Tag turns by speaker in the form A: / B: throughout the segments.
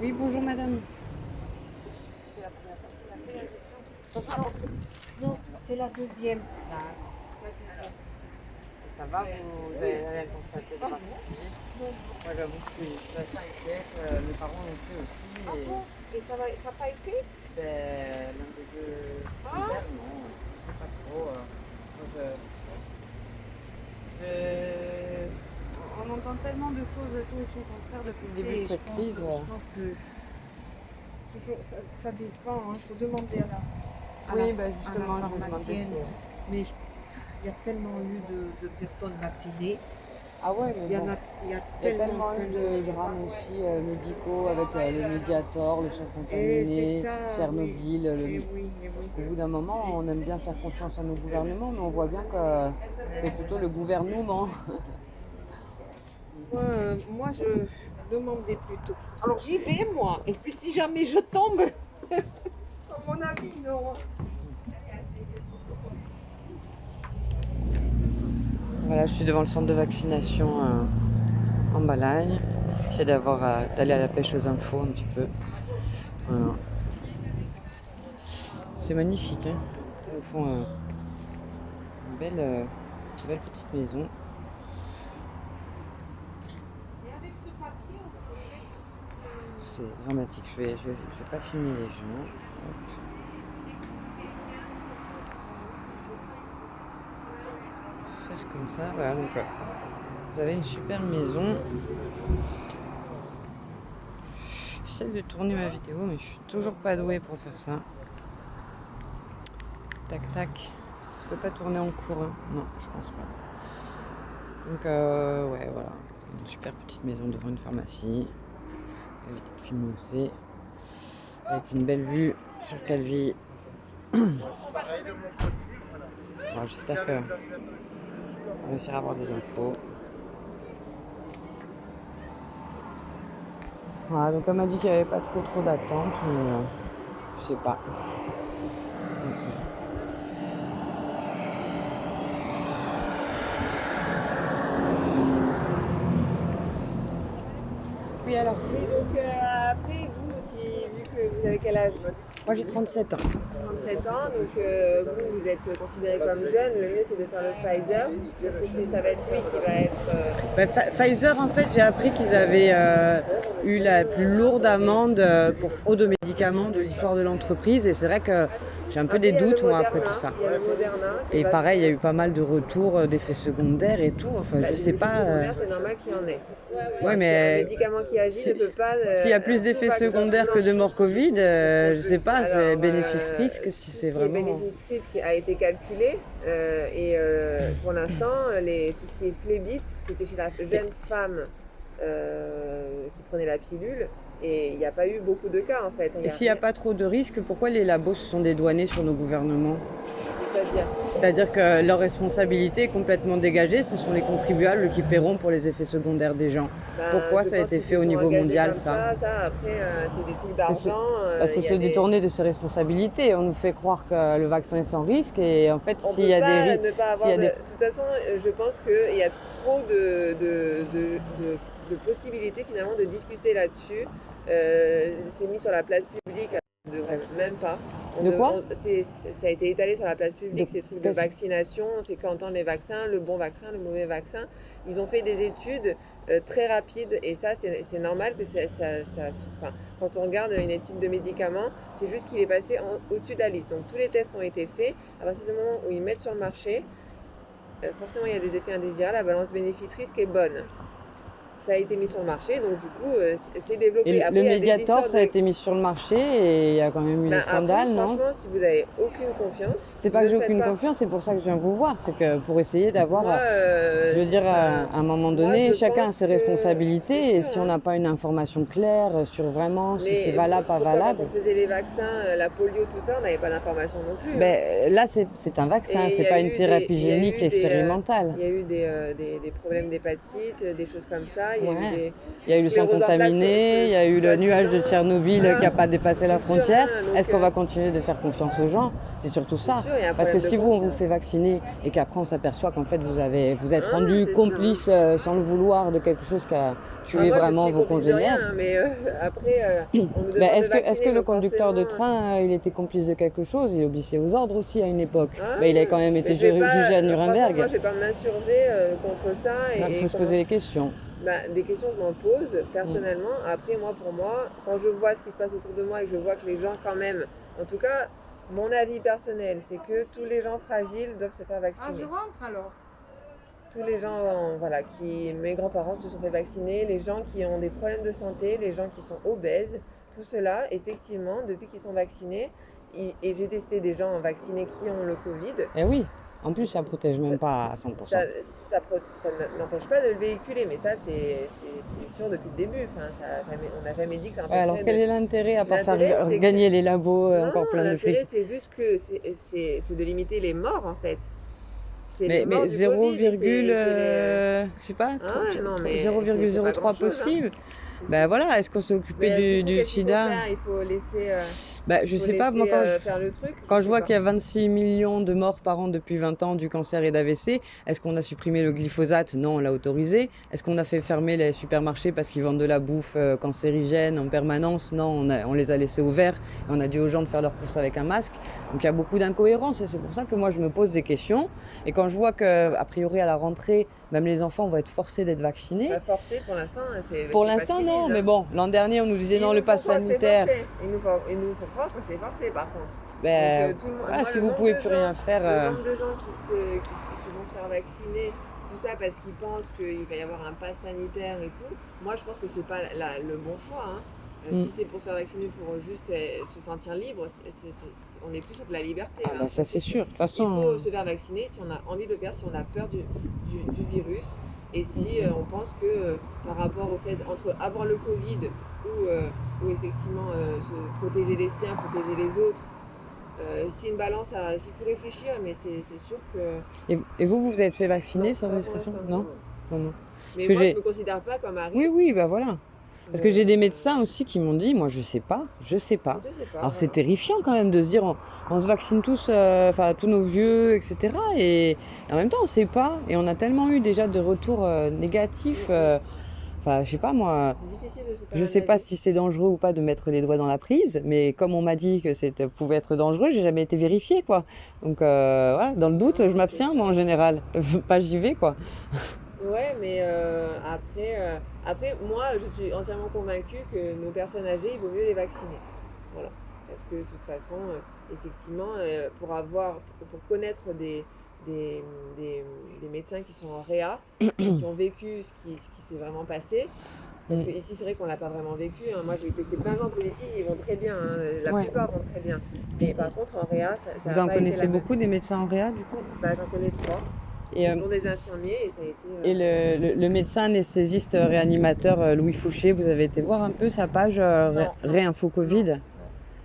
A: Oui, bonjour madame.
B: C'est la première fois qu'il a fait l'injection.
A: Non, c'est la deuxième.
B: D'accord.
A: C'est la deuxième.
B: Et ça va, vous avez rien constaté de
A: Ah bon?
B: particulier?
A: Non.
B: Moi, j'avoue que je suis assez inquiète. Mes parents l'ont fait aussi.
A: Ah
B: Et
A: bon? Et ça n'a pas été?
B: l'un des deux
A: Ah,
B: frères, non, je sais pas trop. Donc, on entend tellement de choses, tout et son contraire depuis le début de
A: écoutez,
B: cette crise.
A: je pense que toujours, ça dépend. Il faut demander
B: Oui,
A: à
B: justement,
A: la
B: je me demandais si.
A: pharmacienne. Mais il y a tellement eu de personnes vaccinées.
B: Ah ouais, mais bon.
A: Il y a
B: Il y a tellement eu
A: tellement.
B: de drames aussi médicaux avec le Mediator, le sang
A: Et c'est
B: contaminé,
A: ça, oui.
B: Tchernobyl.
A: Et oui, et oui.
B: Au bout d'un moment, on aime bien faire confiance à nos gouvernements, mais on voit bien que c'est plutôt le gouvernement.
A: Moi, je demandais plutôt. Alors j'y vais, moi. Et puis si jamais je tombe, à mon avis, non.
B: Voilà, je suis devant le centre de vaccination en Balagne. J'essaie d'aller à la pêche aux infos un petit peu. Voilà. C'est magnifique, hein. Au fond, une belle petite maison. C'est dramatique. Je vais pas filmer les gens. Hop. Faire comme ça. Voilà, donc vous avez une super maison. J'essaie de tourner ma vidéo, mais je suis toujours pas douée pour faire ça. Tac tac. Je peux pas tourner en cours, hein. Non, je pense pas. Donc ouais, voilà. Une super petite maison devant une pharmacie. Éviter de filmer aussi. Avec une belle vue sur Calvi. Alors, j'espère qu'on réussira à avoir des infos. Voilà, donc elle m'a dit qu'il n'y avait pas trop d'attente, mais je sais pas. Oui, alors.
A: Oui, donc après, vu que vous avez quel âge?
B: Moi j'ai 37 ans.
A: 37 ans, donc vous êtes considéré comme jeune, le mieux c'est de faire le Pfizer, parce que ça va être lui qui va être.
B: Pfizer, en fait, j'ai appris qu'ils avaient eu la plus lourde amende pour fraude aux médicaments de l'histoire de l'entreprise. Et c'est vrai que j'ai un peu des doutes, moi, après tout ça.
A: Il y a le Moderna.
B: Et pareil, il y a eu pas mal de retours d'effets secondaires et tout. Enfin, je sais pas.
A: C'est normal qu'il y en ait.
B: Ouais,
A: Un
B: mais
A: médicament qui agit ne peut pas.
B: s'il y a plus d'effets secondaires que de morts Covid, je sais pas, c'est
A: Alors,
B: bénéfice-risque si c'est
A: Le
B: vraiment.
A: bénéfice-risque a été calculé pour l'instant, tout ce qui est phlébite, c'était chez la jeune femme qui prenait la pilule et il n'y a pas eu beaucoup de cas en fait.
B: Et s'il n'y a pas trop de risques, pourquoi les labos se sont dédouanés sur nos gouvernements? C'est-à-dire que leur responsabilité est complètement dégagée, ce sont les contribuables qui paieront pour les effets secondaires des gens. Pourquoi ça a été fait au niveau mondial, ça?
A: Après, c'est des trucs d'argent.
B: C'est se détourner de ses responsabilités. On nous fait croire que le vaccin est sans risque et en fait, s'il y a des risques.
A: De toute façon, je pense qu'il y a trop de possibilités finalement de discuter là-dessus. C'est mis sur la place publique. On ne devrait même pas. Ça a été étalé sur la place publique, ces trucs de vaccination. On fait qu'entendre les vaccins, le bon vaccin, le mauvais vaccin. Ils ont fait des études très rapides et ça, c'est normal que quand on regarde une étude de médicaments, c'est juste qu'il est passé au-dessus de la liste. Donc tous les tests ont été faits. À partir du moment où ils mettent sur le marché, forcément il y a des effets indésirables. La balance bénéfice-risque est bonne. Ça a été mis sur le marché, donc du coup, c'est développé.
B: Et après, le Mediator, ça a été mis sur le marché et il y a quand même eu des scandales, non?
A: Franchement, si vous n'avez aucune confiance...
B: C'est pas que j'ai aucune confiance, c'est pour ça que je viens vous voir. C'est que pour essayer d'avoir... je veux dire, à un moment donné, chacun a ses responsabilités. Et si on n'a pas une information claire sur vraiment si c'est valable, pas valable...
A: Quand on faisait les vaccins, la polio, tout ça, on n'avait pas d'information non plus.
B: Là, c'est un vaccin, c'est pas une thérapie génique expérimentale.
A: Il y a eu des problèmes d'hépatite, des choses comme ça. ça. Il y a eu des
B: il y a eu le sang contaminé, il y a eu le nuage de Tchernobyl qui n'a pas dépassé la frontière. Est-ce qu'on va continuer de faire confiance aux gens? C'est surtout ça. Parce que si on vous fait vacciner et qu'après on s'appperçoit qu'en fait vous êtes rendu complice sans le vouloir de quelque chose qui a tué vraiment vos congénères.
A: Mais après,
B: est-ce que le conducteur de train, il était complice de quelque chose? Il obéissait aux ordres aussi à une époque. Il a quand même été jugé à Nuremberg.
A: Moi, je ne vais pas m'insurger contre ça.
B: Il faut se poser des questions.
A: Des questions que je m'en pose personnellement. Après, pour moi, quand je vois ce qui se passe autour de moi et que je vois que les gens quand même, en tout cas, mon avis personnel, c'est que tous les gens fragiles doivent se faire vacciner.
C: Ah, je rentre alors.
A: Tous les gens, mes grands-parents se sont fait vacciner, les gens qui ont des problèmes de santé, les gens qui sont obèses, tout cela, effectivement, depuis qu'ils sont vaccinés, et j'ai testé des gens vaccinés qui ont le Covid.
B: Eh oui. En plus, ça ne protège même pas à 100%.
A: Ça n'empêche pas de le véhiculer, mais ça, c'est sûr depuis le début. Enfin, on n'a jamais dit que ça empêchait.
B: Alors, quel est l'intérêt à part faire gagner les labos encore plein de fric?
A: L'intérêt, c'est juste que c'est de limiter les morts, en fait.
B: Mais 0,03 possible. Voilà, est-ce qu'on s'est occupé du sida?
A: Il faut laisser...
B: je sais pas, moi quand je vois qu'il y a 26 millions de morts par an depuis 20 ans du cancer et d'AVC, est-ce qu'on a supprimé le glyphosate? Non, on l'a autorisé. Est-ce qu'on a fait fermer les supermarchés parce qu'ils vendent de la bouffe cancérigène en permanence? Non, on les a laissés ouverts et on a dit aux gens de faire leurs courses avec un masque. Donc il y a beaucoup d'incohérences et c'est pour ça que moi je me pose des questions. Et quand je vois qu'a priori à la rentrée, même les enfants vont être forcés d'être vaccinés.
A: Forcés pour l'instant,
B: pour l'instant non, mais bon, l'an dernier on nous disait non, le pass sanitaire.
A: Il nous faut croire que c'est forcé par contre.
B: Si vous pouvez plus rien faire.
A: Le nombre de gens qui vont se faire vacciner, tout ça parce qu'ils pensent qu'il va y avoir un pass sanitaire et tout. Moi je pense que c'est pas le bon choix. Si c'est pour se faire vacciner pour juste se sentir libre, on n'est plus sur de la liberté.
B: Ça c'est sûr. De toute façon,
A: il faut se faire vacciner si on a envie de le faire, si on a peur du virus. Et si on pense que par rapport au fait entre avoir le Covid ou effectivement se protéger les siens, protéger les autres, c'est une balance s'il faut réfléchir, mais c'est sûr que...
B: Et vous êtes fait vacciner sans discrétion? Non.
A: Mais moi je ne me considère pas comme à risque.
B: Oui, voilà. Parce que j'ai des médecins aussi qui m'ont dit, moi je sais pas. Alors c'est terrifiant quand même de se dire, on se vaccine tous, tous nos vieux, etc. Et en même temps on sait pas. Et on a tellement eu déjà de retours négatifs. Je sais pas moi. Je sais pas si c'est dangereux ou pas de mettre les doigts dans la prise, mais comme on m'a dit que ça pouvait être dangereux, j'ai jamais été vérifiée quoi. Donc dans le doute, je m'abstiens moi en général. Pas j'y vais quoi.
A: Ouais, mais après, moi, je suis entièrement convaincue que nos personnes âgées, il vaut mieux les vacciner. Voilà. Parce que de toute façon, effectivement, pour connaître des médecins qui sont en réa, qui ont vécu ce qui s'est vraiment passé, parce qu'ici, c'est vrai qu'on ne l'a pas vraiment vécu. Moi, j'ai testé plein de gens positifs, ils vont très bien. La plupart vont très bien. Mais par contre, en réa, ça
B: Vous en connaissez beaucoup des médecins en réa, du coup?
A: J'en connais 3. Dont des infirmiers et ça a été...
B: Et le médecin anesthésiste réanimateur Louis Fouché, vous avez été voir un peu sa page Réinfo Covid?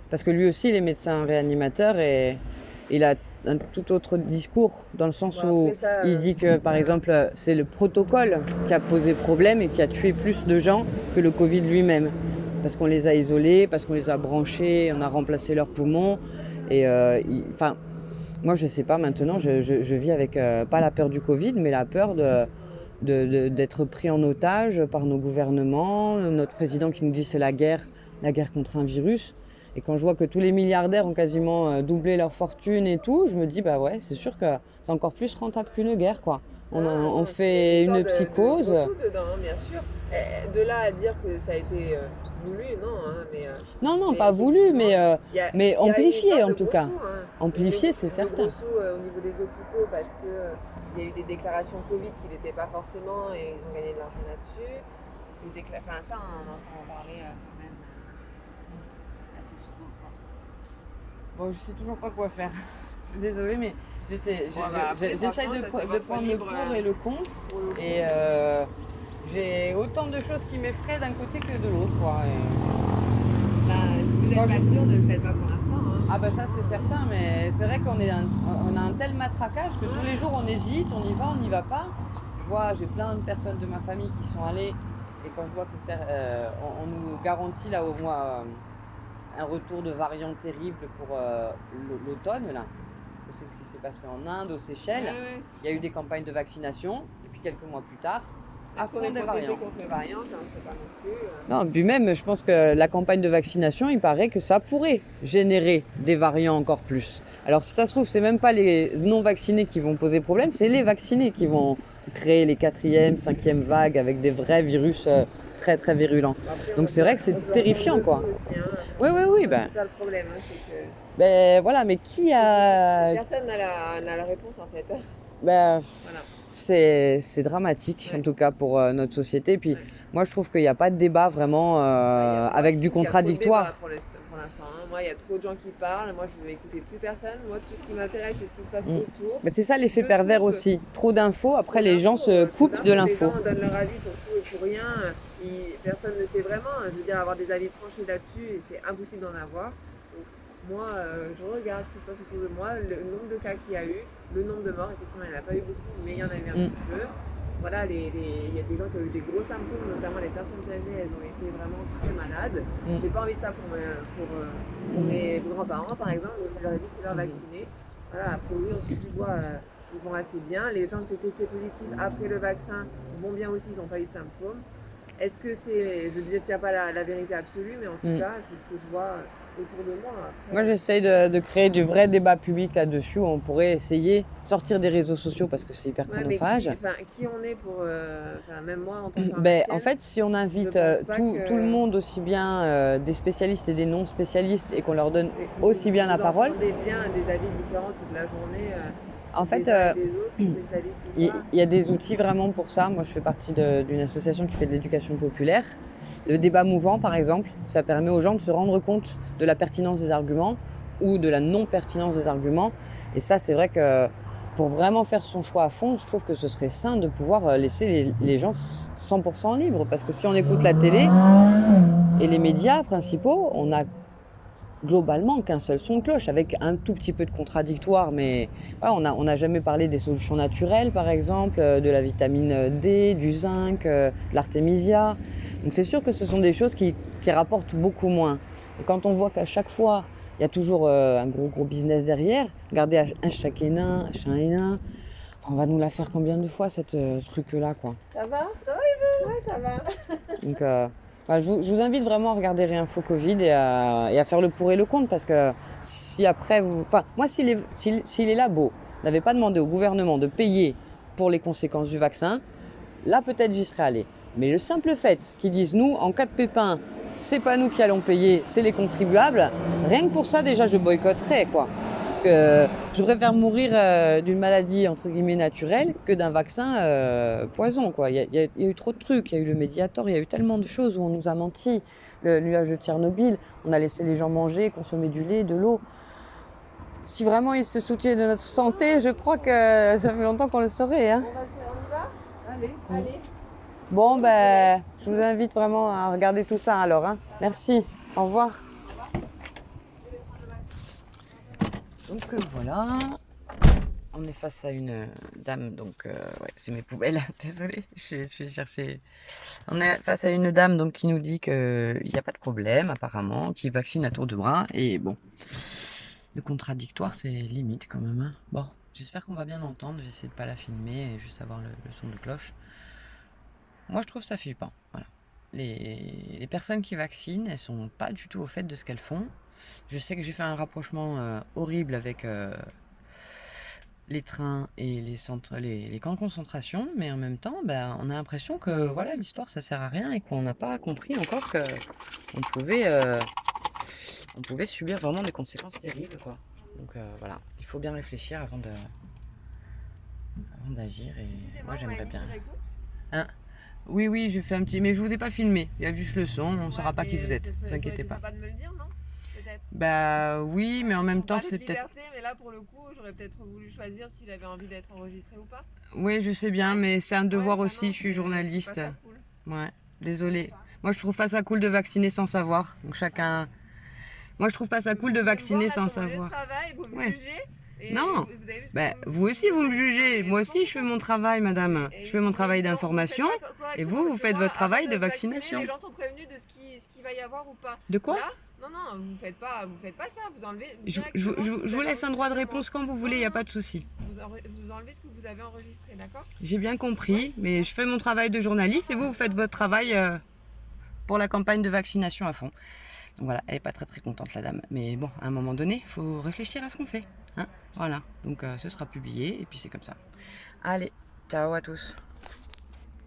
B: Parce que lui aussi, il est médecin réanimateur et il a un tout autre discours dans le sens où il dit que par exemple c'est le protocole qui a posé problème et qui a tué plus de gens que le Covid lui-même. Parce qu'on les a isolés, parce qu'on les a branchés, on a remplacé leurs poumons et moi, je ne sais pas, maintenant, je vis avec, pas la peur du Covid, mais la peur d'être pris en otage par nos gouvernements, notre président qui nous dit c'est la guerre contre un virus. Et quand je vois que tous les milliardaires ont quasiment doublé leur fortune et tout, je me dis, c'est sûr que c'est encore plus rentable qu'une guerre, quoi. On fait une psychose.
A: Dedans, bien sûr. De là à dire que ça a été voulu, non.
B: Non, pas voulu, mais amplifié en tout cas. Amplifié, c'est certain.
A: Gros sous au niveau des hôpitaux parce qu'il y a eu des déclarations Covid qui n'étaient pas forcément et ils ont gagné de l'argent là-dessus. Ça, on entend en parler quand même assez souvent.
B: Bon, je sais toujours pas quoi faire. Je suis désolée, mais j'essaie de prendre le pour et le contre. Et j'ai autant de choses qui m'effraient d'un côté que de l'autre, quoi.
A: Si vous êtes pas sûr, ne le faites pas pour l'instant.
B: Ça c'est certain, mais c'est vrai qu'on a un tel matraquage que tous les jours on hésite, on y va pas. J'ai plein de personnes de ma famille qui sont allées Et quand je vois que on nous garantit là au moins un retour de variants terribles pour l'automne, là, parce que c'est ce qui s'est passé en Inde, aux Seychelles, il y a eu des campagnes de vaccination, et puis quelques mois plus tard, à fond des variants.
A: Contre les variants, ça ne fait pas non plus.
B: Non, puis même, je pense que la campagne de vaccination, il paraît que ça pourrait générer des variants encore plus. Alors si ça se trouve, c'est même pas les non-vaccinés qui vont poser problème, c'est les vaccinés qui vont créer les 4e, 5e vagues avec des vrais virus très très virulents.
A: Après,
B: donc c'est vrai que c'est terrifiant quoi.
A: Aussi, hein.
B: Oui.
A: C'est ça le problème, hein, c'est que...
B: Ben voilà, mais qui a...
A: Personne n'a la réponse en fait.
B: Ben,
A: voilà.
B: C'est dramatique en tout cas pour notre société. Puis moi je trouve qu'il n'y a pas de débat vraiment avec du contradictoire.
A: Pour l'instant, hein. Moi il y a trop de gens qui parlent, moi je ne vais écouter plus personne. Moi tout ce qui m'intéresse c'est ce qui se passe autour.
B: Mais c'est ça l'effet pervers aussi. Trop d'infos, après les gens se coupent de l'info.
A: Les gens donnent leur avis pour tout et pour rien. Personne ne sait vraiment. Je veux dire, avoir des avis tranchés là-dessus, c'est impossible d'en avoir. Donc, moi, je regarde ce qui se passe autour de moi, le nombre de cas qu'il y a eu, le nombre de morts. Effectivement, il n'y en a pas eu beaucoup, mais il y en a eu un petit peu. Voilà, il y a des gens qui ont eu des gros symptômes, notamment les personnes âgées, elles ont été vraiment très malades. J'ai pas envie de ça pour mes grands-parents, par exemple. Je leur ai dit c'est leur vacciner. Voilà, après oui, on se du bois, ils vont assez bien. Les gens qui étaient testés positifs après le vaccin vont bien aussi, ils n'ont pas eu de symptômes. Est-ce que c'est, je ne détiens pas la vérité absolue, mais en tout cas, c'est ce que je vois autour de moi. Après,
B: moi, j'essaye de créer du vrai débat public là-dessus, où on pourrait essayer de sortir des réseaux sociaux parce que c'est hyper chronophage.
A: Qui on est pour, même moi en tant que
B: en fait, si on invite tout le monde, aussi bien des spécialistes et des non-spécialistes, et qu'on leur donne aussi bien la parole.
A: Vous bien des avis différents toute la journée.
B: En fait, il y a des outils vraiment pour ça. Moi, je fais partie d'une association qui fait de l'éducation populaire. Le débat mouvant, par exemple, ça permet aux gens de se rendre compte de la pertinence des arguments ou de la non-pertinence des arguments. Et ça, c'est vrai que pour vraiment faire son choix à fond, je trouve que ce serait sain de pouvoir laisser les gens 100% libres. Parce que si on écoute la télé et les médias principaux, on a globalement qu'un seul son de cloche, avec un tout petit peu de contradictoire, mais voilà, on n'a jamais parlé des solutions naturelles, par exemple, de la vitamine D, du zinc, de l'artémisia. Donc c'est sûr que ce sont des choses qui rapportent beaucoup moins. Et quand on voit qu'à chaque fois, il y a toujours un gros business derrière, regardez un chat énain, on va nous la faire combien de fois, ce truc-là, quoi.
A: Ça va? Ça va, Yves? Ouais, ça va.
B: Donc, je vous invite vraiment à regarder Réinfo Covid et à faire le pour et le contre, parce que si après moi, si les labos n'avaient pas demandé au gouvernement de payer pour les conséquences du vaccin, là peut-être j'y serais allée. Mais le simple fait qu'ils disent nous, en cas de pépin, c'est pas nous qui allons payer, c'est les contribuables, rien que pour ça déjà je boycotterais quoi. Parce que je préfère mourir d'une maladie entre guillemets naturelle que d'un vaccin poison quoi. Il y a eu trop de trucs, il y a eu le Mediator, il y a eu tellement de choses où on nous a menti. Le nuage de Tchernobyl, on a laissé les gens manger, consommer du lait, de l'eau. Si vraiment ils se souciaient de notre santé, je crois que ça fait longtemps qu'on le saurait. Hein.
A: On y va? Allez.
B: Bon, je vous invite vraiment à regarder tout ça alors. Hein. Merci, au revoir. Donc voilà, on est face à une dame, donc c'est mes poubelles, désolée, je suis chercher. On est face à une dame donc qui nous dit qu'il n'y a pas de problème apparemment, qui vaccine à tour de bras, et bon, le contradictoire c'est limite quand même. Hein. Bon, j'espère qu'on va bien entendre, j'essaie de pas la filmer et juste avoir le son de cloche. Moi je trouve ça flippant, voilà. Les personnes qui vaccinent, elles sont pas du tout au fait de ce qu'elles font. Je sais que j'ai fait un rapprochement horrible avec les trains et les camps de concentration, mais en même temps, on a l'impression que voilà, l'histoire ça sert à rien et qu'on n'a pas compris encore qu'on pouvait subir vraiment des conséquences terribles, quoi. Donc voilà, il faut bien réfléchir avant d'agir et moi j'aimerais bien. Hein? Oui, je fais un petit, mais je vous ai pas filmé, il y a juste le son, on ne saura pas qui vous êtes, ne vous inquiétez pas.
A: Pas de me le dire, non?
B: Oui, mais en même temps c'est peut-être...
A: Mais là pour le coup, j'aurais peut-être voulu choisir si j'avais envie d'être enregistrée ou pas.
B: Oui, je sais bien, mais c'est un devoir aussi, je suis journaliste. Cool. Ouais, désolée. Moi je trouve pas ça cool de vacciner sans savoir, donc chacun... Moi je trouve pas ça cool de vacciner sans savoir.
A: Travail, vous me jugez. Et
B: Non.
A: vous avez vu ce
B: Ben,
A: que
B: vous aussi, vous me jugez. Moi aussi, je fais mon travail, madame. Je fais mon travail d'information. Et vous faites votre travail de vaccination.
A: Les gens sont prévenus de ce qu'il va y avoir ou pas.
B: De quoi?
A: Là, non, vous faites pas ça. Vous enlevez.
B: Je vous laisse un droit de réponse quand vous voulez, il n'y a pas de souci.
A: Vous enlevez ce que vous avez enregistré, d'accord?
B: J'ai bien compris, mais je fais mon travail de journaliste et vous faites votre travail pour la campagne de vaccination à fond. Donc voilà, elle n'est pas très contente, la dame. Mais bon, à un moment donné, il faut réfléchir à ce qu'on fait. Hein, voilà, donc ce sera publié et puis c'est comme ça. Allez, ciao à tous.